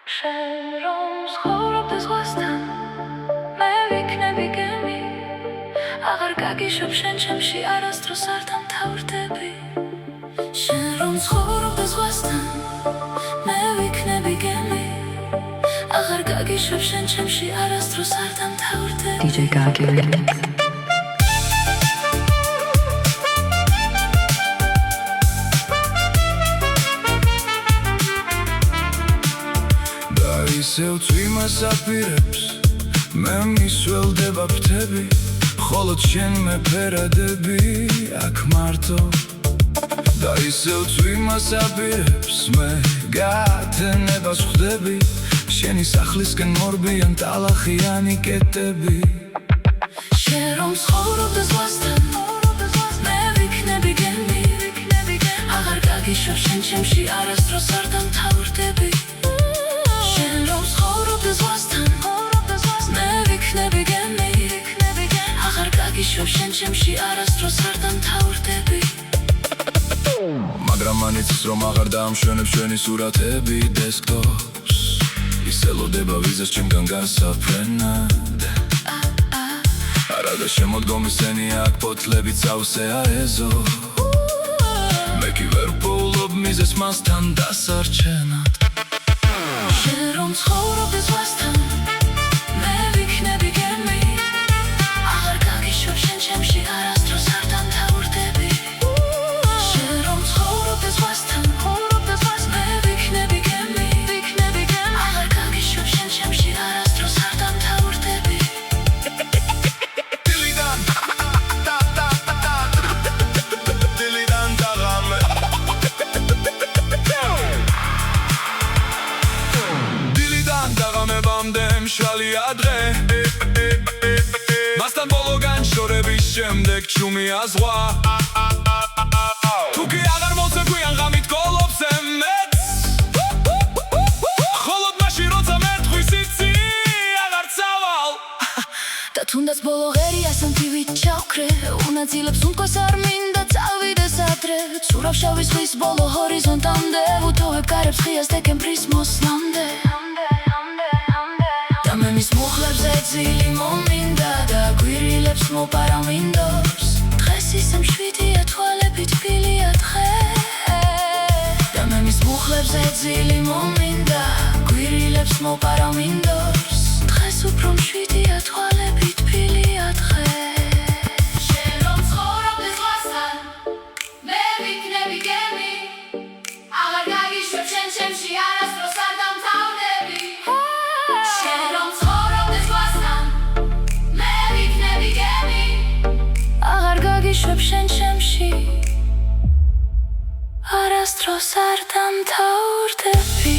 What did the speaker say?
შენ რომ ცხოვრობდეს ზღვასთან მე ვიქნები გემი აღარ გაგიშვებ შენ ჩემში არასდროს არ დამთავრდები შენ რომ ცხოვრობდეს ზღვასთან მე ვიქნები გემი აღარ გაგიშვებ შენ ჩემში არასდროს არ დამთავრდები DJ Gagi Remix ისევ წვიმას აპირებს მე მისველდება ფრთები ხოლოდ შენ მეფერადები აქ მარტო და ისევ წვიმას აპირებს მე გათენებას ხვდები შენი სახლისკენ მორბიან ტალახიანი კეტები შენ რომ ცხოვრობდეს ზღვასთან მე ვიქნები გემი აღარ გაგიშვებ შენ ჩემში არასდროს არ დამთავრდები შენ რომ ცხოვრობდეს ზღვასთან მე ვიქნები გემი აღარ გაგიშვებ შენ ჩემში არასდროს არ დამთავრდები მაგრამ მანიცის რომ აღარ დაამშვენებ ჩვენი სურათები დესკტოპს ისელოდება ვიზას ჩემგან გასაფრენად არა და შემოდგომისენი აქ ფოთლებით სავსე აეზო მე კი ვერ ვპოულობ მიზეს მასთან დასარჩენად შენ რომ ცხოვრობდეს ზღვასთან მე ვიქნები გემი აღარ გაგიშვებ შენ ჩემში არასდროს არ დამთავრდები შენ რომ ცხოვრობდეს ზღვასთან მე ვიქნები გემი აღარ გაგიშვებ შენ ჩემში არასდროს არ დამთავრდები მშრალი ადრე მასთან ბოლოგან შორების შემდეგ ჩუმია ზღვა თუ კი აღარ მოცეკვიან ღამით გოლობს ემეც ხოლოდ მაშინ როცა მერთხვის იცი აღარ წავალ და თუნდაც ბოლო ღერია სანთივით ჩავქრე უნაწილებს უმკოს არ მინდა წავიდეს ადრე ცურავშავი ზღვის ბოლო ჰორიზონტამდე ვუთოვებ გარებს ღიას დეკემბრის მოსვლამდე მე მის მუხლებზე ძილი მომინდა და გვირილებს მოპარავინდობს დღეს ისე მშვიდია თვალები თბილია დღე და მე მის მუხლებზე ძილი მომინდა გვირილებს მოპარავინდობს დღეს უფრო მშვიდია თვალები თბილია დღე შენ რომ ცხოვრობდეს ზღვასთან მე ვიქნები გემი აღარ გაგიშვებ შენ ჩემში არასდროს არ დამთავრდები შენ რომ ცხოვრობდეს ზღვასთან მე ვიქნები გემი აღარ გაგიშვებ შენ ჩემში არასდროს არ დამთავრდები